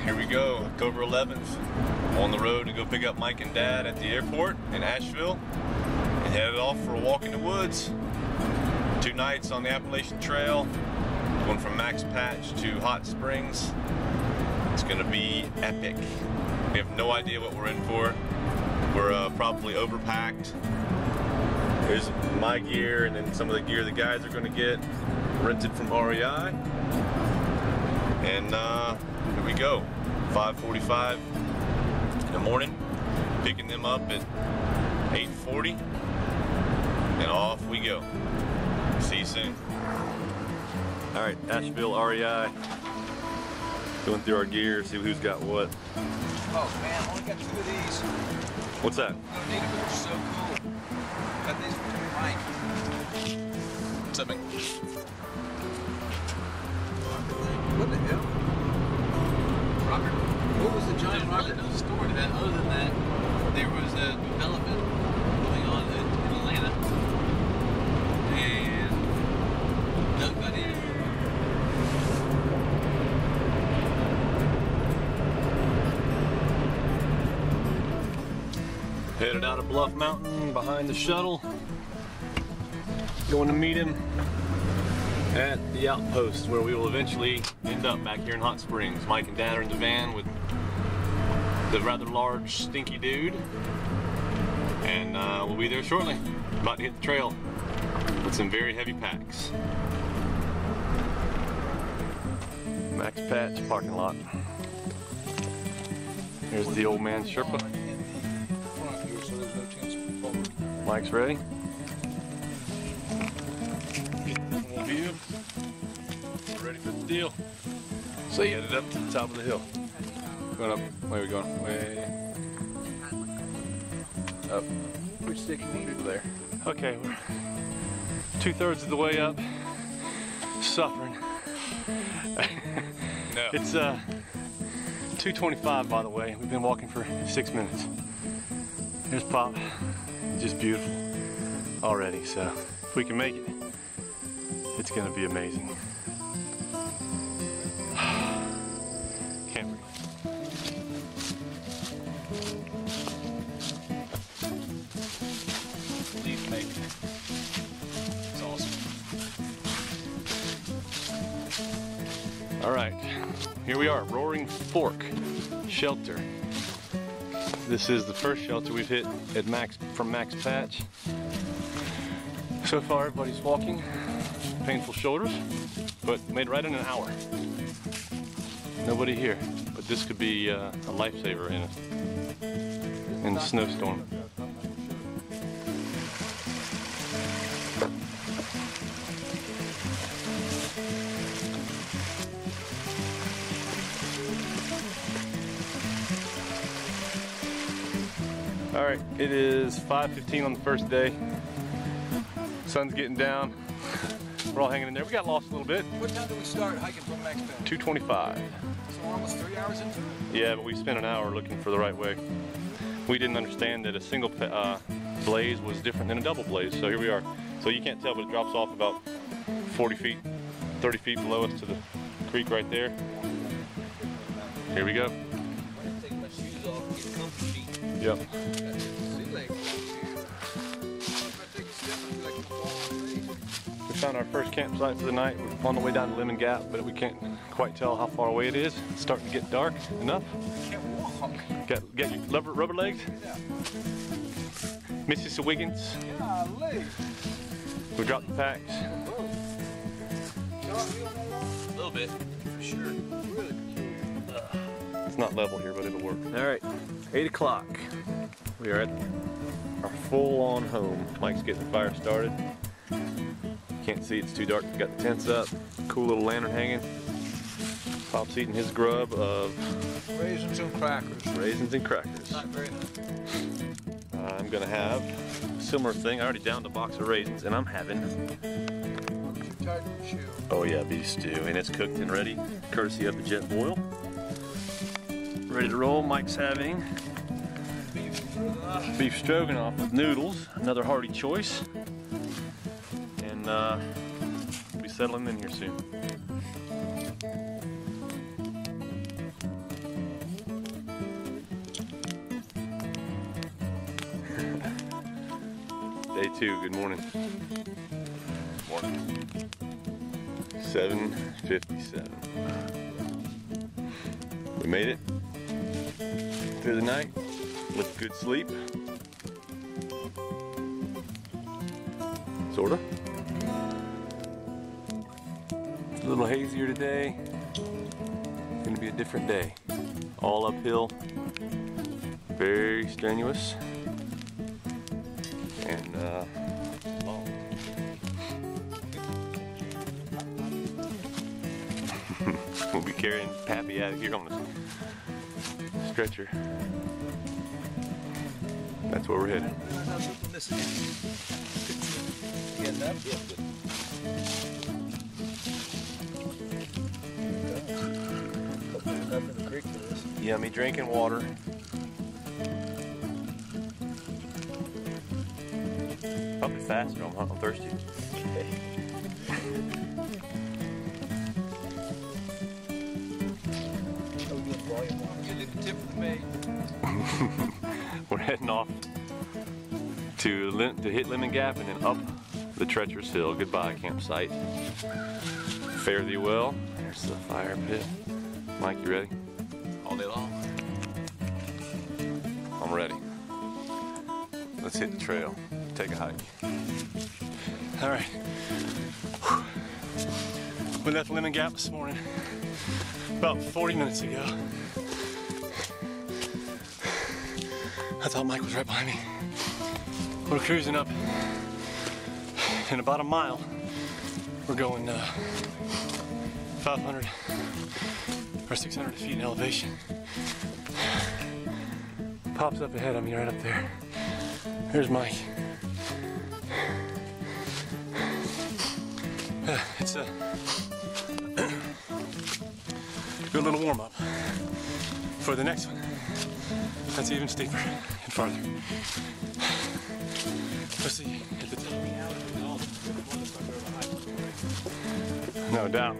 Here we go, October 11th, on the road to go pick up Mike and Dad at the airport in Asheville and headed off for a walk in the woods. 2 nights on the Appalachian Trail, going from Max Patch to Hot Springs. It's gonna be epic. We have no idea what we're in for. We're probably overpacked. Here's my gear and then some of the gear the guys are gonna get rented from REI. And here we go, 5:45 in the morning, picking them up at 8:40, and off we go. See you soon. All right, Asheville REI, going through our gear, see who's got what. Oh man, I only got 2 of these. What's that? I'm gonna need them, they're so cool. Got these from Mike. What's up, man? What the hell? Rocker? What was the giant rocker? There's really no story to that other than that there was a development going on in Atlanta. And Doug got in. Headed out of Bluff Mountain behind the shuttle. Going to meet him at the outpost where we will eventually end up back here in Hot Springs. Mike and Dad are in the van with the rather large, stinky dude. And we'll be there shortly. About to hit the trail with some very heavy packs. Max Patch parking lot. Here's the old man Sherpa. Mike's ready. Full view. We're ready for the deal. So you headed up to the top of the hill. Going up. Where are we going? Way up. Which stick you need? There. Okay, we're 2/3 of the way up. Suffering. No. It's 2:25 by the way. We've been walking for 6 minutes. Here's Pop. Just beautiful already, so if we can make it, it's gonna be amazing. Can't breathe. Please make it. It's awesome. All right, here we are, Roaring Fork Shelter. This is the first shelter we've hit at from Max Patch. So far, everybody's walking. Painful shoulders, but made right in an hour. Nobody here, but this could be a lifesaver in a snowstorm. All right, it is 5:15 on the first day. Sun's getting down. We're all hanging in there. We got lost a little bit. What time did we start hiking from Max Patch? 2:25. So we're almost 3 hours into it? Yeah, but we spent an hour looking for the right way. We didn't understand that a single blaze was different than a double blaze, so here we are. So you can't tell, but it drops off about 40 feet, 30 feet below us to the creek right there. Here we go. I'm taking my shoes off and get comfy feet. Yep. We found our first campsite for the night. We're on the way down to Lemon Gap, but we can't quite tell how far away it is. It's starting to get dark enough. Get your rubber legs? Mrs. Wiggins. We dropped the packs. A little bit, for sure. It's not level here, but it'll work. All right, 8 o'clock. We are at our full-on home. Mike's getting the fire started. Can't see, it's too dark. We've got the tents up. Cool little lantern hanging. Pop's eating his grub of Raisins and crackers. raisins and crackers. Not very nice. I'm gonna have a similar thing. I already downed a box of raisins, and I'm having, oh yeah, beef stew, and it's cooked and ready, courtesy of the Jet Boil. Ready to roll. Mike's having beef stroganoff with noodles, another hearty choice, and we'll be settling in here soon. Day 2, good morning. Morning. 7:57. We made it through the night with good sleep. Sorta. It's a little hazier today. It's gonna be a different day. All uphill, very strenuous, and long. We'll be carrying Pappy out of here on the stretcher. That's where we're headed. Getting up? Yeah, good. Enough in the creek for this. Yummy drinking water. Probably faster, I'm thirsty. We're heading off to hit Lemon Gap and then up the treacherous hill. Goodbye, campsite. Fare thee well. There's the fire pit. Mike, you ready? All day long. I'm ready. Let's hit the trail. Take a hike. All right. We left Lemon Gap this morning about 40 minutes ago. I thought Mike was right behind me. We're cruising up. In about a mile, we're going 500 or 600 feet in elevation. Pops up ahead of me right up there. Here's Mike. It's a good little warm up for the next one. That's even steeper and farther. Let's see at the top. No doubt.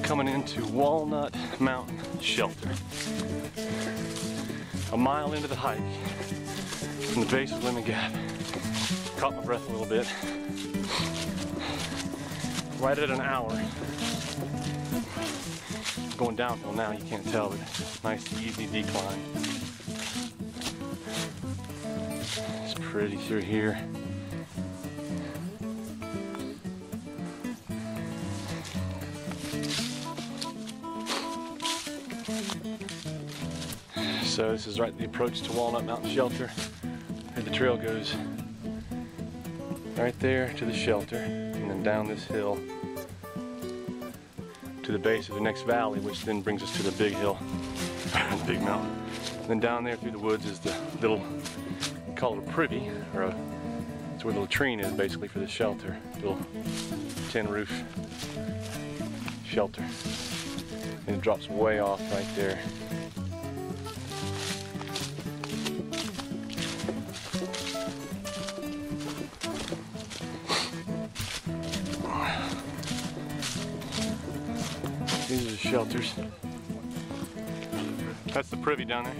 Coming into Walnut Mountain Shelter. A mile into the hike from the base of Lemon Gap. Caught my breath a little bit. Right at an hour. Going downhill now, you can't tell, but nice easy decline. It's pretty through here. So this is right at the approach to Walnut Mountain Shelter. And the trail goes right there to the shelter and then down this hill to the base of the next valley, which then brings us to the big hill, the big mountain. And then down there through the woods is the little, we call it a privy, or it's where the latrine is basically for the shelter. Little tin roof shelter. And it drops way off right there. These are the shelters. That's the privy down there.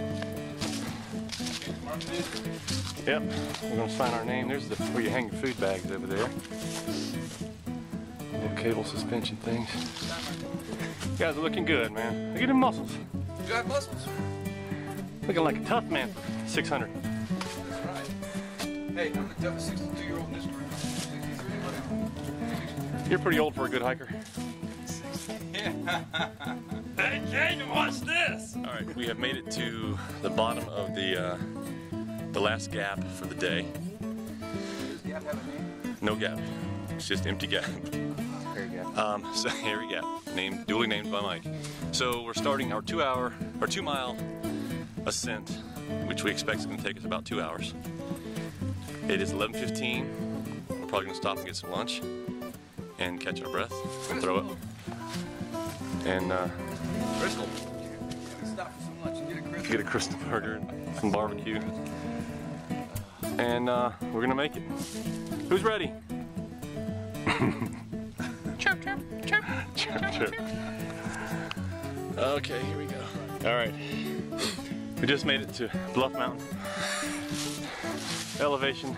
Yep, we're gonna sign our name. There's where you hang your food bags over there. Little cable suspension things. You guys are looking good, man. Look at them muscles. You got muscles? Looking like a tough man for 600. That's right. Hey, I'm the toughest 62-year-old in this group. 63. You're pretty old for a good hiker. Hey, Jaden, watch this! All right, we have made it to the bottom of the last gap for the day. Does the gap have a name? No gap. It's just empty gap. Very good. So here we go. Duly named by Mike. So we're starting our 2 mile ascent, which we expect is going to take us about 2 hours. It is 11:15. We're probably going to stop and get some lunch and catch our breath and throw up. And Crystal. Stop for some lunch and get a Crystal burger and some barbecue. And we're gonna make it. Who's ready? Chirp, chirp, chirp, Chirp, chirp. Okay, here we go. All right. We just made it to Bluff Mountain. Elevation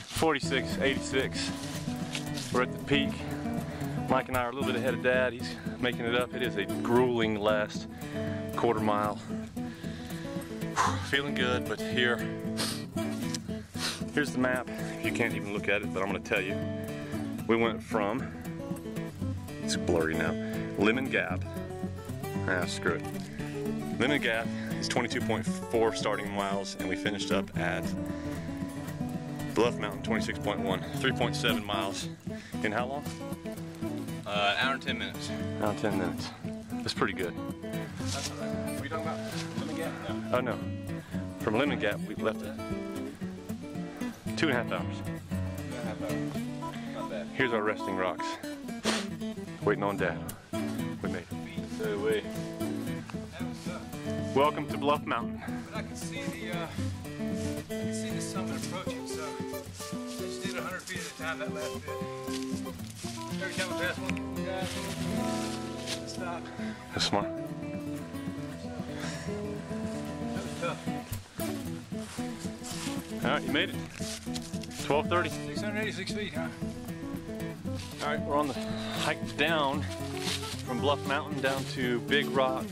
4686. We're at the peak. Mike and I are a little bit ahead of Dad. He's making it up. It is a grueling last quarter mile. Feeling good, but here's the map. You can't even look at it, but I'm going to tell you. We went from, it's blurry now, Lemon Gap. Screw it. Lemon Gap is 22.4 starting miles, and we finished up at Bluff Mountain, 26.1, 3.7 miles. In how long? An hour and 10 minutes. An hour and 10 minutes. That's pretty good. That's all right. What are you talking about? Lemon Gap? No. Oh no. From Lemon Gap, we left it 2.5 hours. 2.5 hours. Not bad. Here's our resting rocks. Waiting on Dad. We made it. So we. Welcome to Bluff Mountain. But I can see the summit approaching, so I just did 100 feet at a time that last bit. Every time I pass one guy, stop. That's smart. That was tough. All right, you made it. 12:30. 686 feet, huh? All right, we're on the hike down from Bluff Mountain down to Big Rock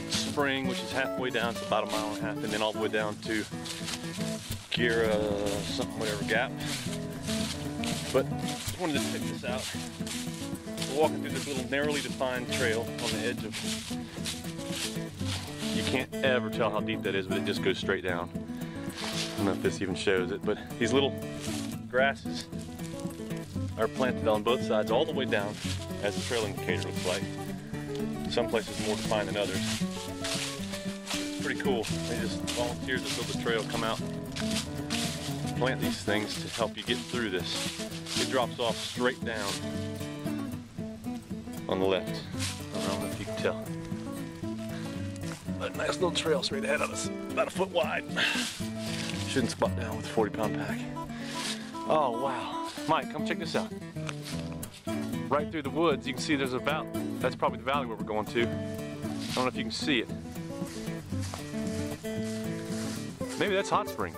Spring, which is halfway down. It's about 1.5 miles, and then all the way down to Gira something, whatever gap. But just wanted to check this out. We're walking through this little narrowly defined trail on the edge of. You can't ever tell how deep that is, but it just goes straight down. I don't know if this even shows it, but these little grasses are planted on both sides all the way down, as the trail indicator looks like. Some places more defined than others. It's pretty cool. They just, volunteers that build the trail come out, plant these things to help you get through this. It drops off straight down on the left. I don't know if you can tell. But a nice little trail straight ahead of us, about 1 foot wide. Shouldn't squat down with a 40-pound pack. Oh wow. Mike, come check this out. Right through the woods, you can see there's a valley. That's probably the valley where we're going to. I don't know if you can see it. Maybe that's hot springs.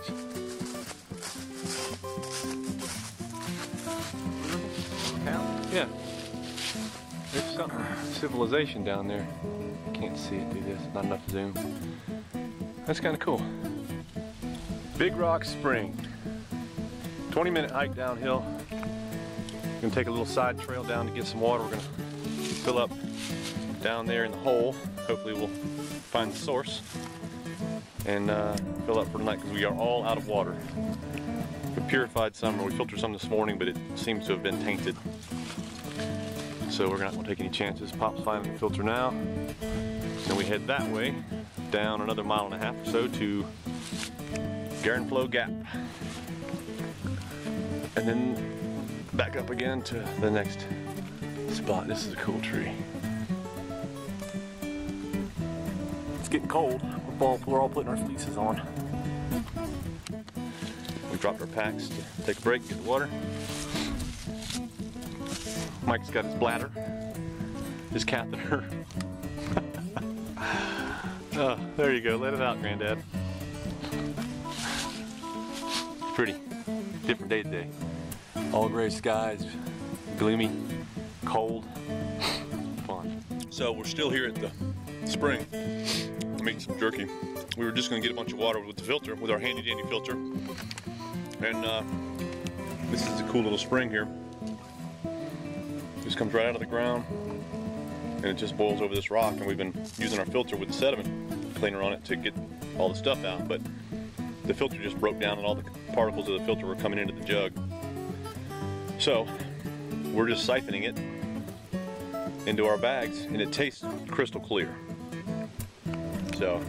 Yeah. There's some civilization down there. Can't see it through this, not enough zoom. That's kind of cool. Big Rock Spring. 20-minute hike downhill. We're gonna take a little side trail down to get some water. We're gonna fill up down there in the hole. Hopefully we'll find the source and fill up for tonight because we are all out of water. We purified some, or we filtered some this morning, but it seems to have been tainted. So we're not gonna take any chances. Pop's finding the filter now. Then we head that way, down another 1.5 miles or so to Flow Gap. And then back up again to the next spot. This is a cool tree. It's getting cold. We're all putting our fleeces on. We dropped our packs to take a break, get the water. Mike's got his bladder, his catheter. Oh, there you go. Let it out, Granddad. Pretty. Different day today. All gray skies, gloomy, cold, fun. So we're still here at the spring. I'm eating some jerky. We were just gonna get a bunch of water with the filter, with our handy dandy filter. And this is a cool little spring here. Just comes right out of the ground and it just boils over this rock, and we've been using our filter with the sediment cleaner on it to get all the stuff out, but the filter just broke down and all the particles of the filter were coming into the jug. So we're just siphoning it into our bags, and it tastes crystal clear. So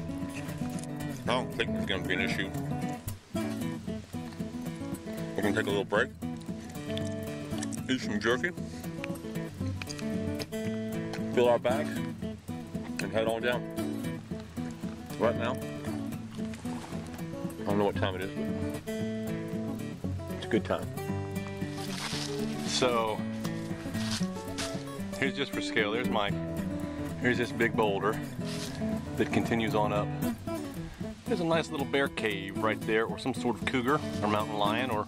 I don't think there's going to be an issue. We're going to take a little break, eat some jerky, fill our bags, and head on down. Right now, I don't know what time it is, but it's a good time. So, here's just for scale. There's Mike. Here's this big boulder that continues on up There's a nice little bear cave right there, or some sort of cougar, or mountain lion, or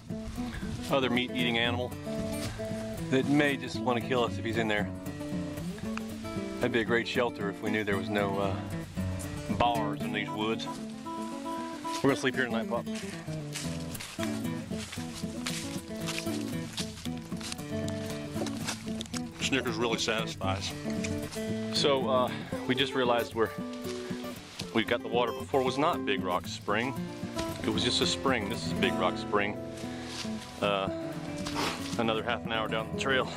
other meat-eating animal that may just want to kill us if he's in there. That'd be a great shelter if we knew there was no bars in these woods. We're gonna sleep here tonight, Pop. Snickers really satisfies. So we just realized we got the water before. It was not Big Rock Spring. It was just a spring. This is Big Rock Spring. Another half an hour down the trail.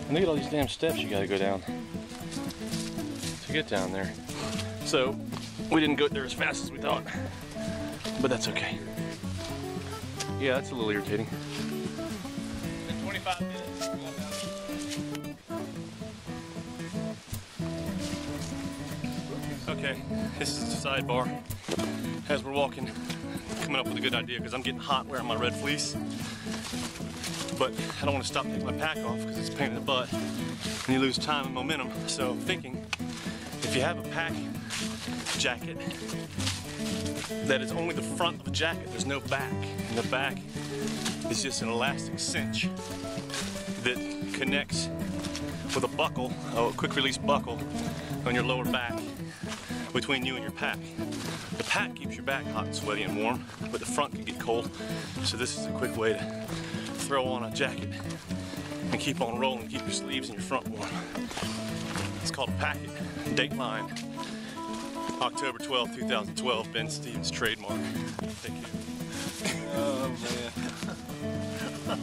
And look at all these damn steps you gotta go down to get down there. So we didn't go there as fast as we thought, but that's okay. Yeah, that's a little irritating. In 25 minutes. Okay, this is the sidebar. As we're walking, coming up with a good idea because I'm getting hot wearing my red fleece. But I don't want to stop taking my pack off because it's a pain in the butt and you lose time and momentum. So I'm thinking if you have a pack jacket that is only the front of the jacket, there's no back. And the back is just an elastic cinch that connects with a buckle, a quick release buckle on your lower back between you and your pack. The pack keeps your back hot and sweaty and warm, but the front can get cold. So this is a quick way to throw on a jacket and keep on rolling, keep your sleeves and your front warm. It's called a packet. Dateline, October 12, 2012, Ben Stevens trademark. Thank you. Oh man.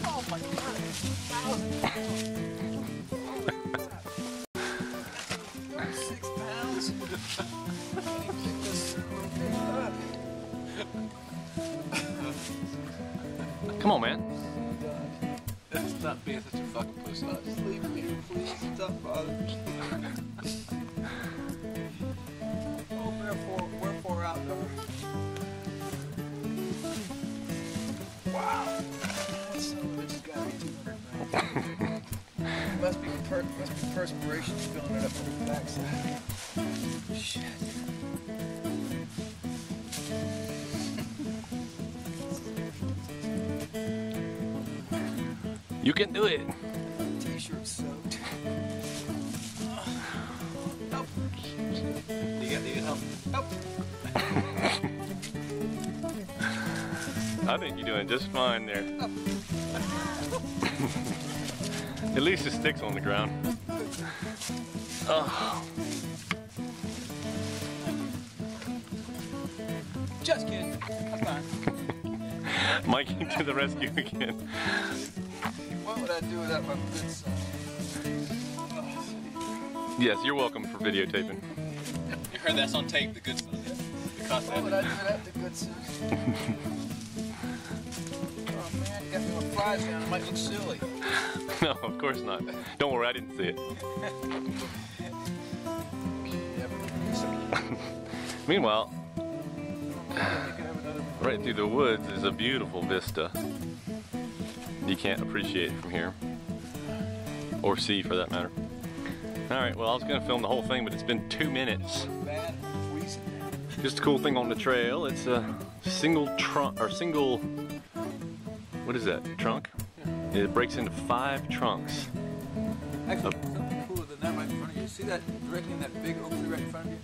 Oh my God. 6 pounds. Come on, man. Stop being such a fucking pussy. Just leave me here, please. Stop bothering me. Oh, wherefore outdoor. Wow. That son of a bitch has got to be 200 pounds. Must be perspiration filling it up on the backside. Shit. You can do it. T-shirt soaked. Help. You need help? Help. I think you're doing just fine there. Help. At least it sticks on the ground. Oh. Just kidding. I'm fine. Mike came to the rescue again. What would I do without my good son? Yes, you're welcome for videotaping. You heard that's on tape, the good son. What would I do without the good son? Oh man, you got me with flies down. It might look silly. No, of course not. Don't worry, I didn't see it. Meanwhile, right through the woods is a beautiful vista. You can't appreciate it from here. Or see, for that matter. Alright, well, I was going to film the whole thing, but it's been 2 minutes. Just a cool thing on the trail. It's a single trunk, or single, what is that, trunk? It breaks into 5 trunks. Actually, something cooler than that right in front of you. See that directly in that big oak tree right in front of you?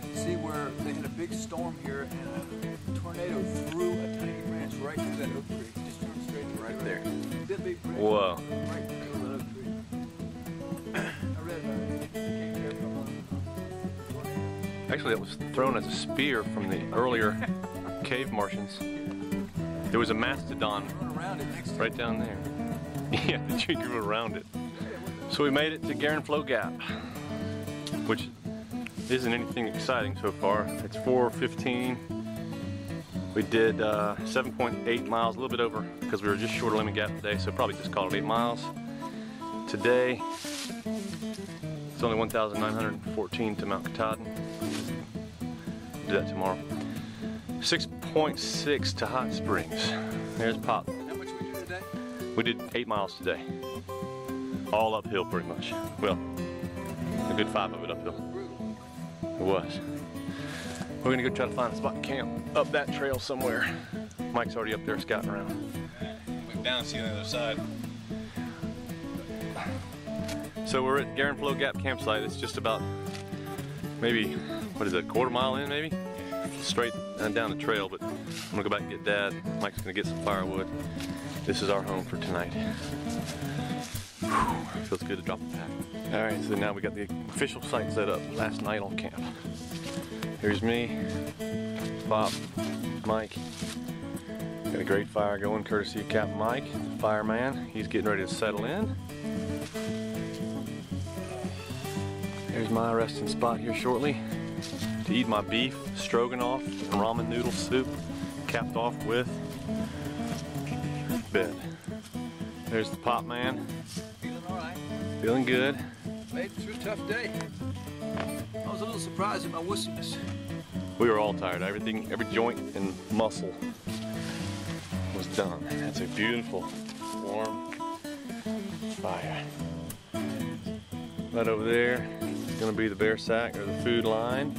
You can see where they had a big storm here and a tornado threw a tiny branch right through that oak tree. Just turned straight right there. That big branch. Whoa. Right through that oak tree. I read about it. It came there from Actually, it was thrown as a spear from the earlier cave Martians. There was a mastodon right down there. Yeah, the tree grew around it. So we made it to Garin Flow Gap, which isn't anything exciting so far. It's 4:15. We did 7.8 miles, a little bit over, because we were just short of Lemon Gap today, so probably just call it 8 miles. Today, it's only 1,914 to Mount Katahdin. Do that tomorrow. 6.6 to Hot Springs. There's Pop. How much we do today? We did 8 miles today. All uphill pretty much. Well, a good 5 of it uphill. Brutal. It was. We're gonna go try to find a spot to camp up that trail somewhere. Mike's already up there scouting around. Went down and see on the other side. So we're at Garenflow Gap campsite. It's just about maybe, what is it, a quarter mile in maybe? Straight down the trail, but I'm gonna go back and get Dad. Mike's gonna get some firewood. This is our home for tonight. Whew, feels good to drop the pack. All right, so now we got the official site set up last night on camp. Here's me, Bob, Mike. Got a great fire going courtesy of Captain Mike, fireman. He's getting ready to settle in. There's my resting spot here shortly to eat my beef stroganoff and ramen noodle soup, capped off with bed. There's the pop man. Feeling all right. Feeling good. Made it through a tough day. I was a little surprised at my wussiness. We were all tired. Everything, every joint and muscle was done. That's a beautiful, warm fire. Right over there is gonna be the bear sack or the food line.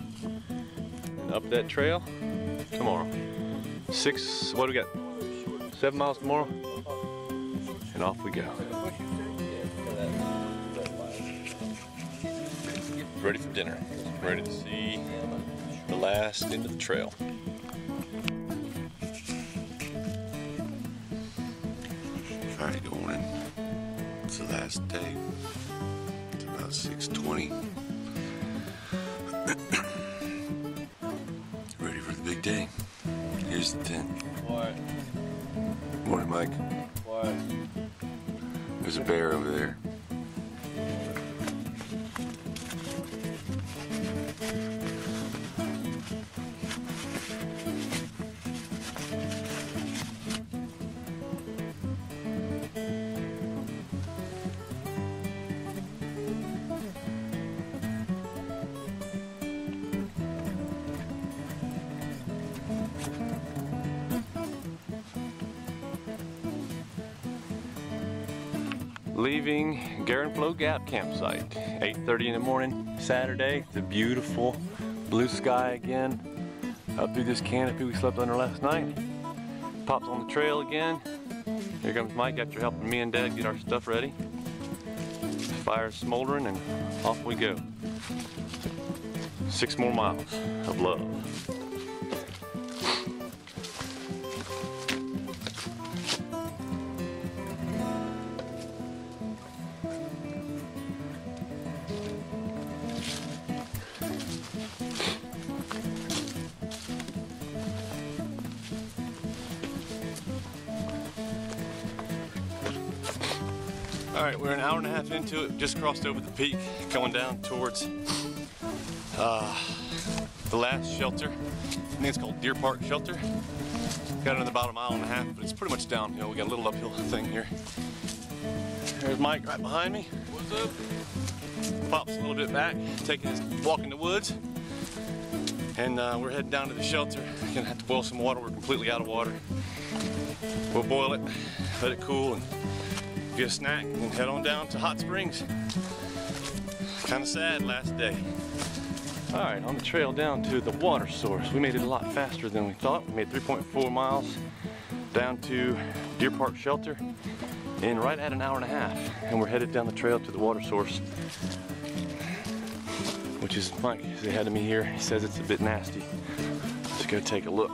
And up that trail tomorrow. What do we got? 7 miles tomorrow? And off we go. Ready for dinner. Ready to see the last end of the trail. Friday morning. It's the last day. It's about 6:20. Ready for the big day. Here's the tent. What? Morning, Mike. What? There's a bear over there. Leaving Garenflow Gap campsite, 8:30 in the morning, Saturday. It's a beautiful blue sky again. Up through this canopy we slept under last night. Pops on the trail again. Here comes Mike after helping me and Dad get our stuff ready. Fire's smoldering and off we go. 6 more miles of love. All right, we're an hour and a half into it. Just crossed over the peak, going down towards the last shelter. I think it's called Deer Park Shelter. Got another about a mile and a half, but it's pretty much downhill. We got a little uphill thing here. There's Mike right behind me. What's up? Pops a little bit back, taking his walk in the woods. And we're heading down to the shelter. Gonna have to boil some water. We're completely out of water. We'll boil it, let it cool, and get a snack, and then head on down to Hot Springs. Kind of sad last day. All right, on the trail down to the water source. We made it a lot faster than we thought. We made 3.4 miles down to Deer Park Shelter in right at an hour and a half. And we're headed down the trail to the water source, which is, Mike is ahead of me here. He says it's a bit nasty. Let's go take a look.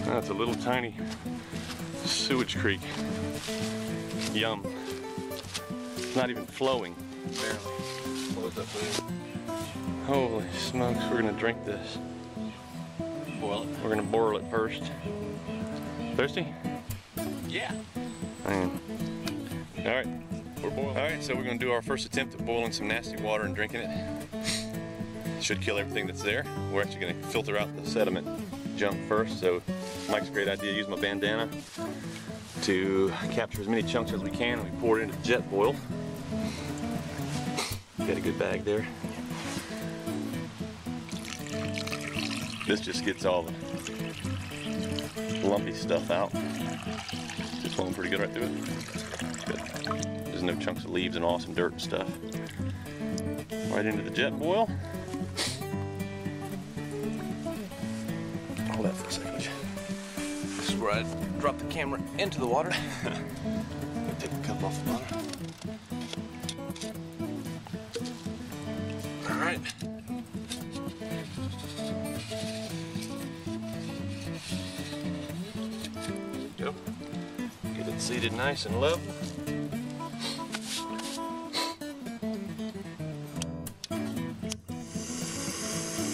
That's a little tiny sewage creek. Yum. It's not even flowing. Barely. What was that food? Holy smokes, we're gonna drink this. Boil it. We're gonna boil it first. Thirsty? Yeah. Man. All right, we're boiling. All right, so we're gonna do our first attempt at boiling some nasty water and drinking it. Should kill everything that's there. We're actually gonna filter out the sediment junk first, so Mike's great idea, use my bandana to capture as many chunks as we can, and we pour it into jet boil. Got a good bag there. This just gets all the lumpy stuff out. It's flowing pretty good right through it. Good. There's no chunks of leaves and awesome dirt and stuff. Right into the jet boil. Hold that for a second. This is where I drop the camera into the water. Take the cup off the bottom. All right. Go. Get it seated nice and level.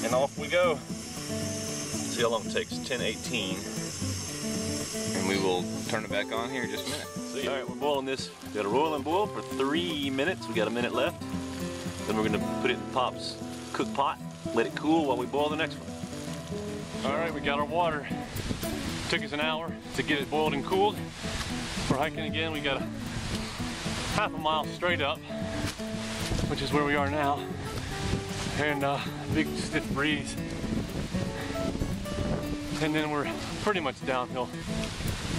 And off we go. See how long it takes, 10:18. And we will turn it back on here in just a minute. See, all right, we're boiling this. We got to roll and boil for 3 minutes. We got a minute left. Then we're gonna put it in Pop's cook pot, let it cool while we boil the next one. All right, we got our water. Took us an hour to get it boiled and cooled. We're hiking again. We got a half a mile straight up, which is where we are now. And big stiff breeze. And then we're pretty much downhill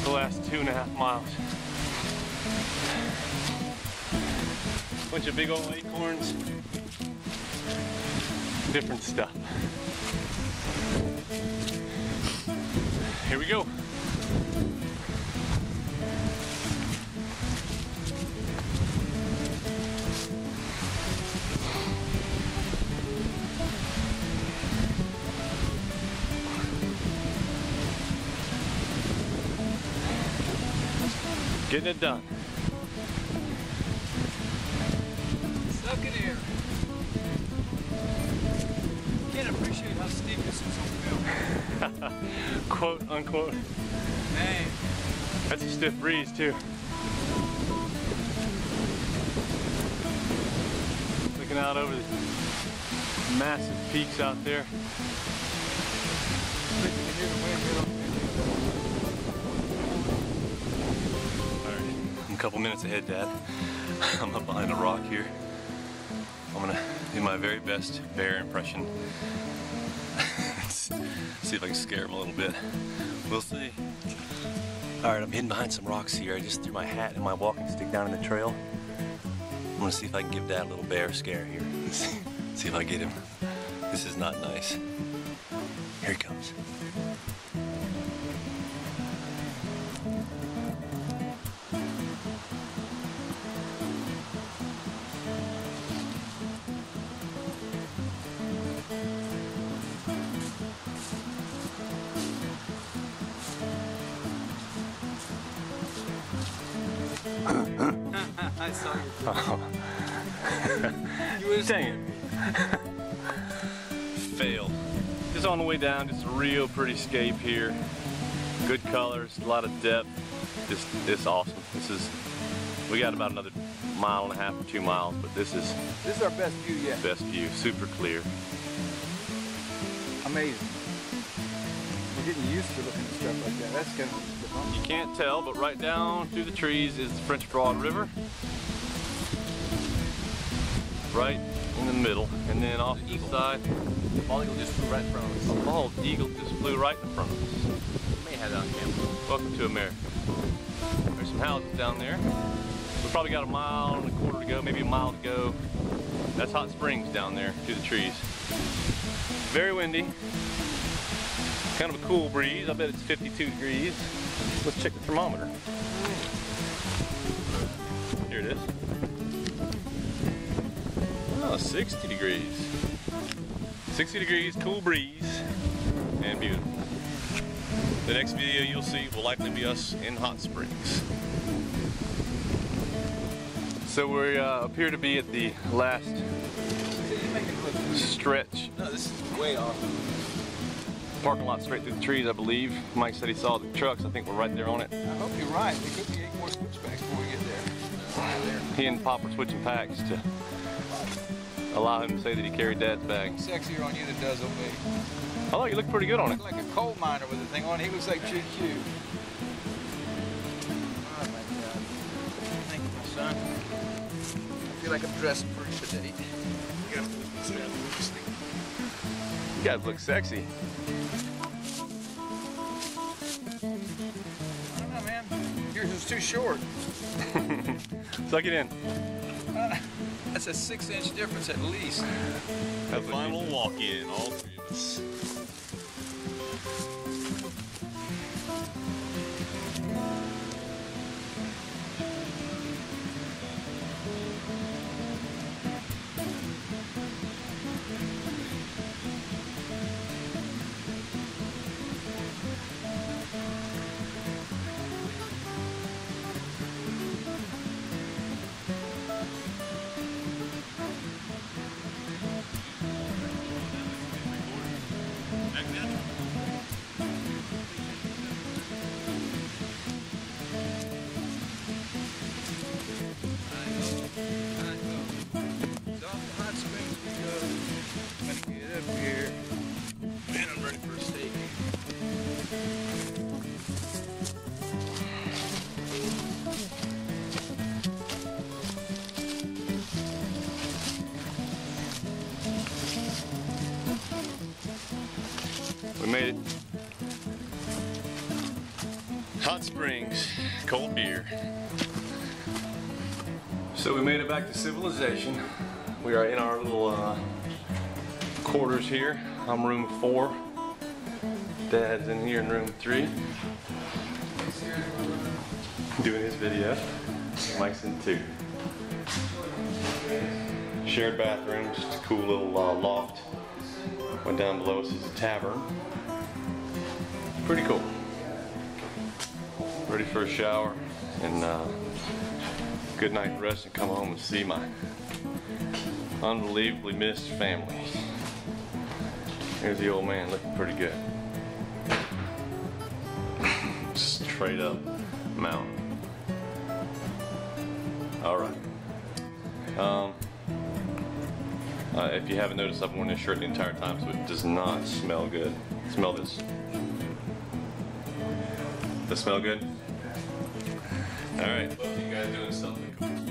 the last 2.5 miles. Bunch of big old acorns. Different stuff. Here we go. Getting it done. Stuck in here. Can't appreciate how steep this is on film. Quote unquote. Man. That's a stiff breeze too. Looking out over the massive peaks out there. I'm a couple minutes ahead, Dad. I'm up behind a rock here. I'm gonna do my very best bear impression. See if I can scare him a little bit. We'll see. All right, I'm hidden behind some rocks here. I just threw my hat and my walking stick down in the trail. I'm gonna see if I can give Dad a little bear scare here. See if I get him. This is not nice. Here he comes. I saw you. Oh. Dang it. Failed. Just on the way down, just a real pretty scape here. Good colors, a lot of depth. This awesome. We got about another 1.5 miles or 2 miles, but this is our best view yet. best view, super clear. Amazing. We're getting used to looking at stuff like that. That's gonna be fun. You can't tell, but right down through the trees is the French Broad River. Right in the middle, and then off the side, The bald eagle just flew right in front of us. a bald eagle just flew right in front of us. We may have that on camera. Welcome to America. There's some houses down there. We probably got 1.25 miles to go, maybe 1 mile to go. That's hot springs down there through the trees. Very windy. Kind of a cool breeze. I bet it's 52 degrees. Let's check the thermometer. Here it is. Oh, 60 degrees. 60 degrees, cool breeze, and beautiful. The next video you'll see will likely be us in hot springs. So we appear to be at the last stretch. No, this is way off. Parking lot straight through the trees, I believe. Mike said he saw the trucks. I think we're right there on it. I hope you're right. There could be 8 more switchbacks before we get there. He and Pop are switching packs to allow him to say that he carried Dad's bag. Sexier on you than does on me. I thought you looked pretty good on I it. look like a coal miner with the thing on. He looks like GQ. Oh my God. Thank you, my son. I feel like I'm dressing pretty today. You guys look sexy. too short. Suck it in. That's a 6-inch difference at least. The final walk-in, all three of us. We made it. Hot Springs, cold beer. So we made it back to civilization. We are in our little quarters here. I'm room 4. Dad's in here in room 3. Doing his video. Mike's in 2. Shared bathroom, just a cool little loft. Went down below us is a tavern. Pretty cool. Ready for a shower and good night rest and come home and see my unbelievably missed family. Here's the old man looking pretty good. Straight up mountain. Alright. If you haven't noticed, I've worn this shirt the entire time, so it does not smell good. Smell this. Does it smell good? Alright, well, you guys doing something cool.